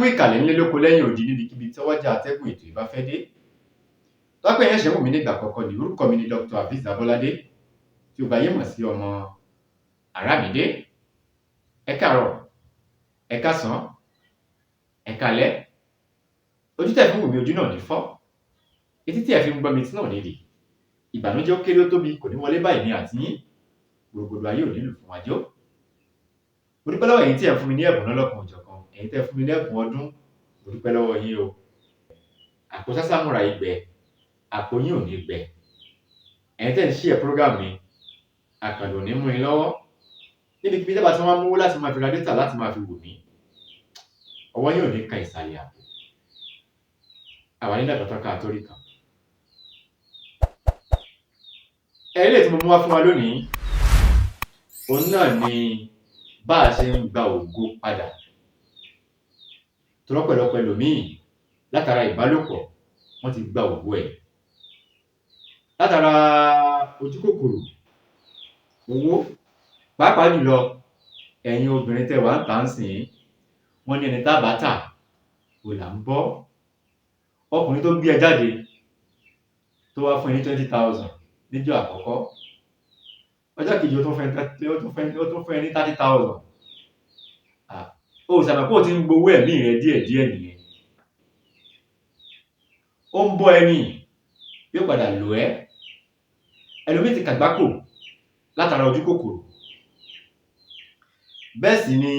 kú ìkàlẹ̀ nílé lóko lẹ́yìn odi níbikíbi tí ọwọ́jà atẹ́gùn ètò ìbá fẹ́ dé. Tọ́pẹ́ yẹn ṣe wù mí nígbà àkọ́kọ́ ni orúkọ mi ni Dr. Aviz Abolade tí ó gbáyé mọ̀ sí ọmọ Àràmídé. Ẹ káàárọ̀, ẹ káàsán, ẹ káalẹ́. Ojú tẹ́ fi ń wò mí ojú náà ní fọ́. Etí tí ẹ fi ń gbọ́ mi tí náà ní dì. Ìbànújẹ́ ó kéré ó tóbi kò ní wọlé báyìí ní àti yín. Gbogbo ayé ò nílò fún wájú. Mo dúpẹ́ lọ́wọ́ ẹ̀yin tí ẹ fún mi ní ẹ̀bùn lọ́lọ́kan òjọ̀kan. Ẹ̀yin tẹ́ fún mi ní ẹ̀bùn ọdún. Mo dúpẹ́ lọ́wọ́ yín o. Àpò sásámúra ìgbẹ́, àpò yín ò ní gbẹ. Ẹ̀yin tẹ́ ń share program mi, àkàndò ní mú yín lọ́wọ́. Níbikíbi tẹ́ bá ti wá mú láti máa fi ra data láti máa fi wò mí. Ọwọ́ yín ò ní kan ìsàlẹ̀ àpò. Àwa ní dàgbà tọ́ka àtórí kan. Ilé tí mo mú wá fún wa lónìí, òun náà ni bá a ṣe ń gba ògo padà. Tọ́lọ́pẹ̀lọpẹ̀ ẹlòmíì látara ìbálòpọ̀ wọ́n ti gba ògo ẹ̀. Látara ojúkòkòrò, owó, pàápàá jùlọ ẹ̀yin obìnrin tẹ́ wà ń tà ń sìn, wọ́n ní ẹni tá bá tà ò là ń bọ́. Ọkùnrin tó gbé ẹ jáde tó wá fún ẹ ní 20,000 níjọ́ àkọ́kọ́, ọjọ́ kejì ó tún fún ẹ ní 30,000. O ṣàmọ̀ pé o ti ń gbowó ẹ̀mí rẹ díẹ̀díẹ̀ nìyẹn. Ó ń bọ́ ẹni yóò padà lò ẹ́. Ẹlòmíì ti kàgbákò látara ojú kòkòrò. Bẹ́ẹ̀ sì ni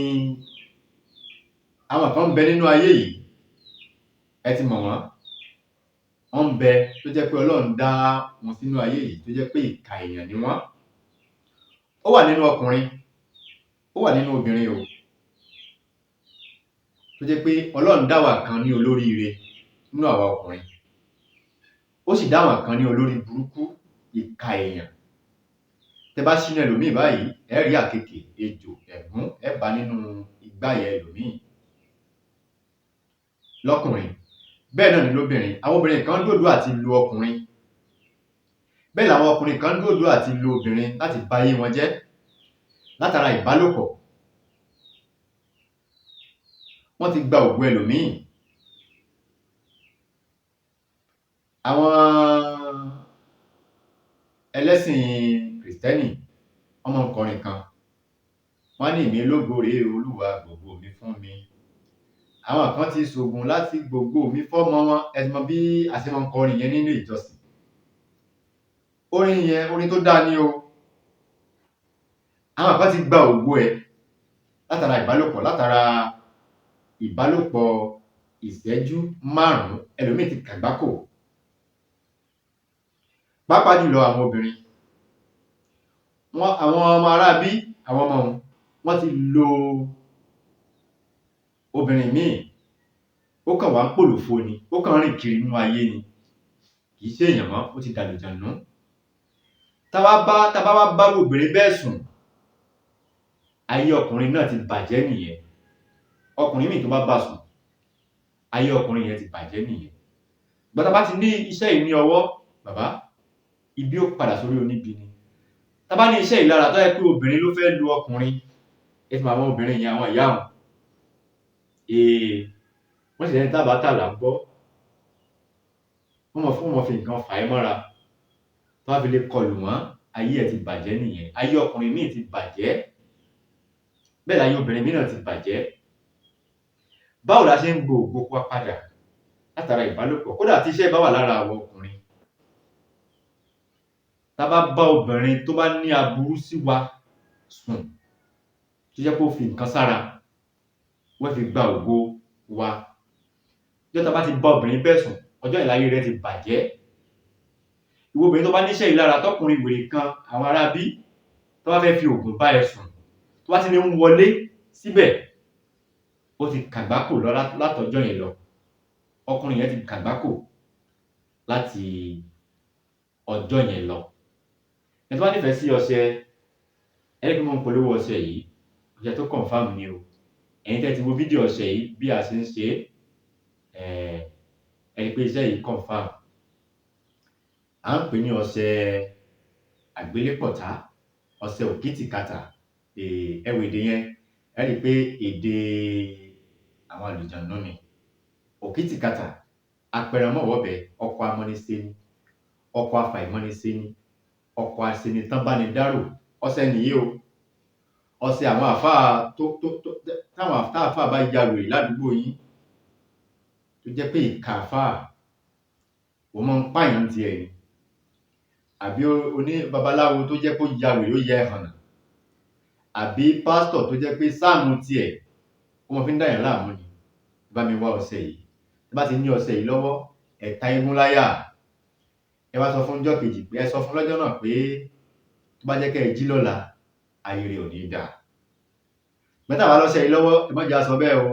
àwọn kan ń bẹ nínú ayé yìí, ẹ ti mọ̀ wọ́n. Wọ́n ń bẹ tó jẹ́ pé Ọlọ́run dá wọn sínú ayé yìí tó jẹ́ pé ìkà èèyàn ni wọ́n. Ó wà nínú ọkùnrin, ó wà nínú obìnrin o. Tó jẹ́ pé Ọlọ́run dá wa kan ní olóríire nínú àwa ọkùnrin. Ó sì dá wa kan ní olórí burúkú, ìkà èèyàn. Tẹ́ bá sínú ẹlòmíì báyìí, ẹ rí àkekè, ejò, ẹ̀gún, ẹ bá nínú ìgbáyà ẹlòmíì. Lọ́kùnrin, bẹ́ẹ̀ náà ni lóbìnrin. Àwọn obìnrin kan dòdò àti lu ọkùnrin. Bẹ́ẹ̀ làwọn ọkùnrin kan dòdò àti lu obìnrin láti ba ayé wọn jẹ́ látara ìbálòpọ̀. Wọ́n ti gba ògo ẹlòmíì. Àwọn ẹlẹ́sìn Krìstẹ́nì ọmọ ọkùnrin kan, wọ́n ní èmi lógo rèé Olúwa gbogbo mi fún mi. Àwọn kan ti ṣògùn láti gbogbo mi fọ́mọ wọn. Ẹ ti mọ̀ bí a ṣe máa ń kọrin yẹn nínú ìjọsìn. Orin yẹn, orin tó dáa ni o. Àwọn kan ti gba ògo ẹ̀ látara ìbálòpọ̀ ìṣẹ́jú 5. Ẹlòmíì ti kàgbákò. Pàápàá jùlọ àwọn obìnrin. Àwọn ọmọ aráabí, àwọn ọmọ wọn ti lo obìnrin míì. Ó kàn wá ń pòlòfo ni, ó kàn rìn kiri nínú ayé ni. Kì í ṣe èèyàn mọ́, ó ti dàlùjànnú. Tá bá wá bá obìnrin bẹ́ẹ̀ sùn, ayé ọkùnrin náà ti bàjẹ́ nìyẹn. Ọkùnrin míì tó bá bá sùn, ayé ọkùnrin yẹn ti bàjẹ́ nìyẹn. Gbọ́dọ̀ bá ti ní iṣẹ́ yìí ní ọwọ́, bàbá, ibi ó padà sórí oníbi ni. Tá bá ní iṣẹ́ yìí lára tó yẹ pé obìnrin ló fẹ́ lu ọkùnrin, ẹ ti mọ̀ àwọn obìnrin yẹn, àwọn ìyá wọn. Wọ́n sì lẹ́ni tá bá tà là ń bọ́. Wọ́n mọ̀ fi nǹkan fà ẹ́ mọ́ra. Tó bá fi lè kọlù wọ́n, ayé ẹ̀ ti bàjẹ́ nìyẹn. Ayé ọkùnrin míì ti bàjẹ́. Bẹ́ẹ̀ láyé obìnrin míì náà ti bàjẹ́. Báwo la ṣe ń gbo ògo wa padà látara ìbálòpọ̀? Kódà tí iṣẹ́ bá wà lára àwọn ọkùnrin, tá bá bá obìnrin tó bá ní aburú sí wa sùn, tó jẹ́ pé ó fi nǹkan sára, wọ́n fi gba ògo wa. Ọjọ́ tá bá ti bá obìnrin bẹ́ẹ̀ sùn, ọjọ́ ìláyé rẹ̀ ti bàjẹ́. Ìwọ obìnrin tó bá níṣẹ́ yìí lára, tọkùnrin wèrè kan, àwọn aráabí tó bá fẹ́ fi ògùn bá ẹ sùn, tó bá ti ní ń wọlé síbẹ̀, ó ti kàgbákò lọ látọjọ́ yẹn lọ. Ọkùnrin yẹn ti kàgbákò láti ọjọ́ yẹn lọ. Ẹ tó bá nífẹ̀ẹ́ sí ọṣẹ, ẹni pé mo ń polówó ọṣẹ yìí, ọṣẹ tó confirm ni o. Ẹ̀yin tẹ́ ti wo fídíò ọṣẹ yìí bí a ṣe ń ṣe, ẹni pé iṣẹ́ yìí confirm. À ń pè ní ọṣẹ àgbélépọ̀tá, ọṣẹ òkìtìkàtà. Ẹwọ èdè yẹn, ẹ rí pé èdè àwọn àlùjànnú ni. Òkìtìkàtà apẹramọ́wọ́bẹ ọkọ̀ amọ́nisẹ́ni ọkọ̀ afàìmọ́nisẹ́ni ọkọ̀ aṣenitánbánidárò ọṣẹ nìyí o. Ọṣẹ àwọn àfáà táwọn àfáà bá ya wèrè ládùúgbò yín tó jẹ́ pé ìka àfáà ó máa ń pààyàn tiẹ̀ ni, àbí oní babaláwo tó jẹ́ pé ó ya wèrè ó ya ẹhànnà, àbí pásítọ̀ tó jẹ́ pé sáàmù tiẹ̀ ó máa fi ń dàyàn láàmú ni, bá mi wá ọṣẹ yìí. Tí bá ti ní ọṣẹ yìí lọ́wọ́, ẹ ta eégún láyà, ẹ wá sọ fún ọjọ́ kejì pé ẹ sọ fún lọ́jọ́ náà pé tó bá jẹ́ kẹ́ ẹ jí lọ́la ayé rẹ̀ ò ní dà. Mẹ́ta wá lọ́ṣẹ yìí lọ́wọ́, ẹ má jẹ́ á sọ bẹ́ẹ̀ o.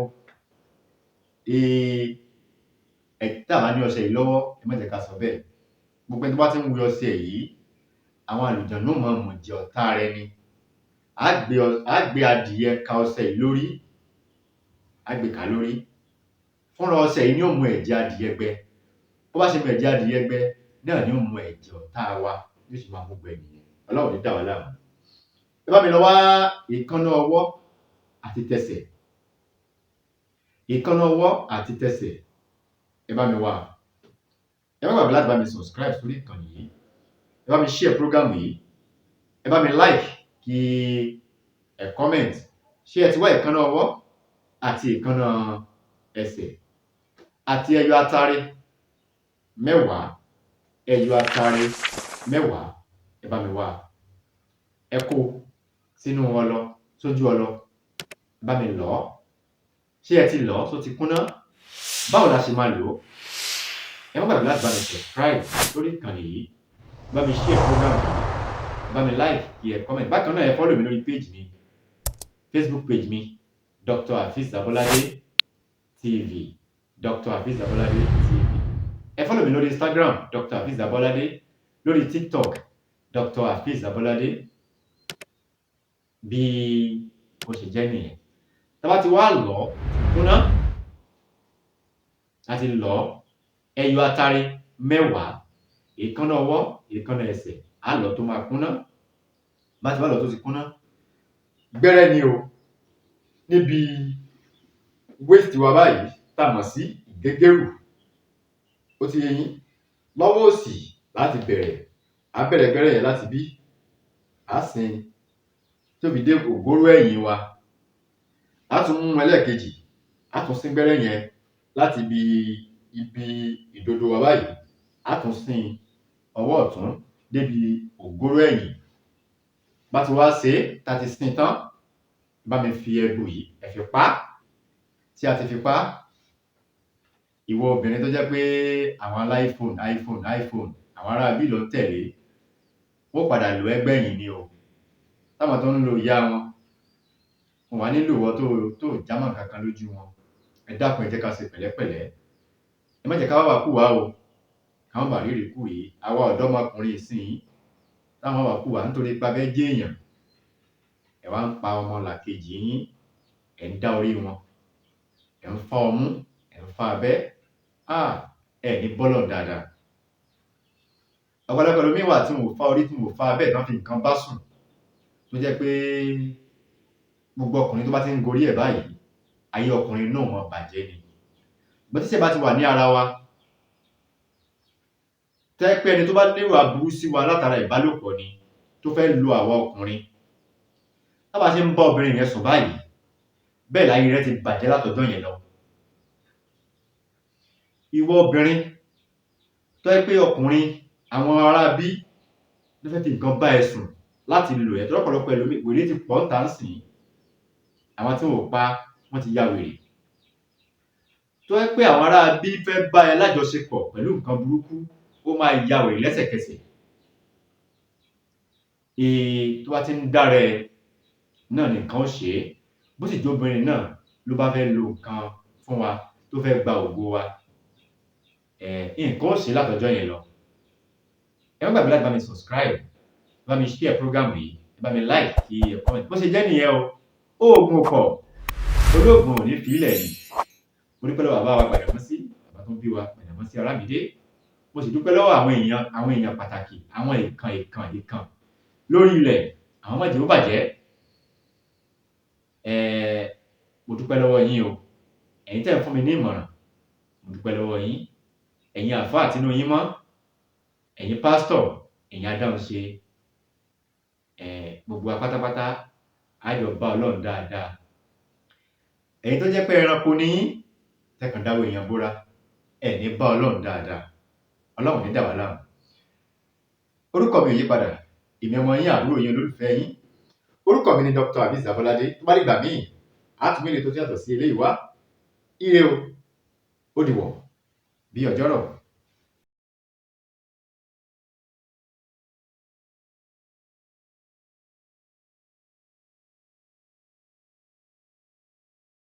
Tá bá ní ọṣẹ yìí lọ́wọ́, ẹ má jẹ́ ká sọ bẹ́ẹ̀. Gbogbo ẹni tó bá ti ń wẹ ọṣẹ yìí, àwọn àlùjànnú máa mọ̀ jẹ ọ̀tá rẹ ni. Á gbé adìyẹ ka ọṣẹ yìí lórí, á gbé ka lórí. Fúnra ọṣẹ yìí ni ó mú ẹ̀jẹ̀ adìyẹ gbẹ. Bó bá ṣe mú ẹ̀jẹ̀ adìyẹ gbẹ, náà ni ó mú ẹ̀jẹ̀ ọ̀tá wa yóò sì máa mú gbẹ nìyẹn. Ọlọ́run ní dà wá láàmú. Ẹ bá mi lọ wá èékánná ọwọ́ àti tẹsẹ̀. Èékánná ọwọ́ àti tẹsẹ̀, ẹ bá mi wá. Ẹ má gbàgbé láti bá mi subscribe sórí ìkànnì yìí. Ẹ bá mi share program yìí. Ẹ bá mi like kí ẹ comment. Ṣé ẹ ti wá èékánná ọwọ́ àti èékánná ẹsẹ̀ àti ẹyọ atare 10, ẹyọ atare 10, ẹ bá mi wá. Ẹ kó sínú ọlọ, sójú ọlọ, ẹ bá mi lọ̀. Ṣé ẹ ti lọ̀ tó ti kúnná? Báwo la ṣe máa lò ó? Ẹ má gbàgbé láti bá mi subscribe lórí ìkànnì yìí. Bá mi share program yìí. Bá mi like kí ẹ comment. Bákan náà ẹ follow mi lórí page mi, Facebook page mi, Dr. Hafiz Abolade TV. Dr. Hafiz Abolade TV. Ẹ follow mi lórí Instagram, Dr. Hafiz Abolade. Lórí TikTok, Dr. Hafiz Abolade. Bí ó ṣe jẹ́ nìyẹn. Tá bá ti wá lọ̀ kúnná, láti lọ̀ ẹyọ atare 10, èékánná ọwọ́, èékánná ẹsẹ̀, á lọ̀ tó máa kúnná. Bá ti wá lọ̀ tó ti kúnná, gbẹ́rẹ́ ni o. Níbi waist wa báyìí tá mọ̀ sí ìgégérù. Ó ti yé yín. Lọ́wọ́ òsì láti bẹ̀rẹ̀. Á bẹ̀rẹ̀ gbẹ́rẹ́ yẹn láti bí. Á sin tó fi dé ògóró ẹ̀yìn wa. Á tún mú ẹlẹ́ẹ̀kejì. Á tún sín gbẹ́rẹ́ yẹn láti ibi ìdodo wa báyìí. Á tún sin ọwọ́ ọ̀tún débi ògóró ẹ̀yìn. Bá ti wá ṣe tá ti sin tán, bá mi fi ẹ̀gbò yìí ẹ fi pa. Tí a ti fi pa, ìwọ obìnrin tó jẹ́ pé àwọn iPhone àwọn ará bí ló ń tẹ̀lé, wọ́n padà lò ẹgbẹ̀yìn ni o. Táwọn tó ń lo ìyá wọn, wọ́n wá nílò wọ́n tó jámọ́ kankan lójú wọn. Ẹ dákun ẹ jẹ́ ká ṣe pẹ̀lẹ́pẹ̀lẹ́. Ẹ má jẹ́ ká wá kú wá o. Káwọn bà rírì kú yìí. Àwa ọ̀dọ́mọkùnrin ìsìn táwọn wà kú wá nítorí pé a fẹ́ jẹ́ èèyàn. Ẹ wá ń pa ọmọlàkejì yín, ẹ ń dá orí wọn, ẹ ń fá ọmú, ẹ ń fá abẹ́. Ẹ ní bọ́lọ̀ dáadáa. Ọ̀pọ̀lọpọ̀ ẹlòmíì wà tí mo fá orí, tí mo fá abẹ́, tán fi nǹkan bá sùn. Tó jẹ́ pé gbogbo ọkùnrin tó bá ti ń gorí ẹ̀ báyìí, ayé ọkùnrin náà máa bàjẹ́ ni. Bó tí ṣe bá ti wà ní ara wa, tẹ́ pé ẹni tó bá lérò aburú sí wa látara ìbálòpọ̀ ni, tó fẹ́ lo àwa ọkùnrin. Tá bá ṣe ń bá obìnrin yẹn sùn báyìí, bẹ́ẹ̀ láyé rẹ̀ ti bàjẹ́ látọjọ́ yẹn lọ. Ìwọ obìnrin tó jẹ́ pé ọkùnrin àwọn ará bí ló fẹ́ fi nǹkan bá ẹ sùn láti lò ẹ́. Lọ́pọ̀lọpọ̀ ẹlòmíì wèrè ti pọ̀ ń tà ń sìn. Àwọn tí wọ́n pa wọ́n ti ya wèrè. Tó jẹ́ pé àwọn ará bí fẹ́ bá ẹ lájọṣepọ̀ pẹ̀lú nǹkan burúkú, ó máa ya wèrè lẹ́sẹ̀kẹsẹ̀. Tó bá ti ń dára ẹ náà nìkan ó ṣe é. Bó sì jẹ́ obìnrin náà ló bá fẹ́ lo nǹkan fún wa, tó fẹ́ gba ògo wa, nǹkan ó ṣe látọjọ́ yẹn lọ. Ẹ má gbàgbé láti bá mi subscribe, bá mi share program yìí, bá mi like kí ẹ comment. Bó ṣe jẹ́ nìyẹn o. Oògùn pọ̀, olóògùn ò ní fi ilẹ̀ ni. Mo dúpẹ́ lọ́wọ́ bàbá wa Gbàdàmọ́sí, bàbá tó bí wa Gbàdàmọ́sí Arámidé. Mo sì dúpẹ́ lọ́wọ́ àwọn èèyàn pàtàkì, àwọn ìkan lórí ilẹ̀, àwọn má jẹ́ ó bàjẹ́. Mo dúpẹ́ lọ́wọ́ yín o. ẹ̀yin tẹ́ ń fún mi ní ìmọ̀ràn, mo dúpẹ́ lọ́wọ́ yín. Ẹ̀yin àlùfáà tínú yín mọ́, ẹ̀yin pásítọ̀, ẹ̀yin adáhunṣe, gbogbo wa pátápátá á jọ bá Ọlọ́run dáadáa. Ẹ̀yin tó jẹ́ pé ẹranko ni yín, tẹ́ kàn dáwọ́ èèyàn bóra, ẹ ní bá Ọlọ́run dáadáa. Ọlọ́run ò ní dà wá láàmú. Orúkọ mi ò yípadà, èmi ọmọ yín, àbúrò yín, olólùfẹ́ yín. Orúkọ mi ni Dr. Aviz Abolade. Tó bá dìgbà míì, á tún mélòó tó yàtọ̀ sí eléyìí wá. Ire o, ó dìwọ̀ bí ọjọ́rọ̀.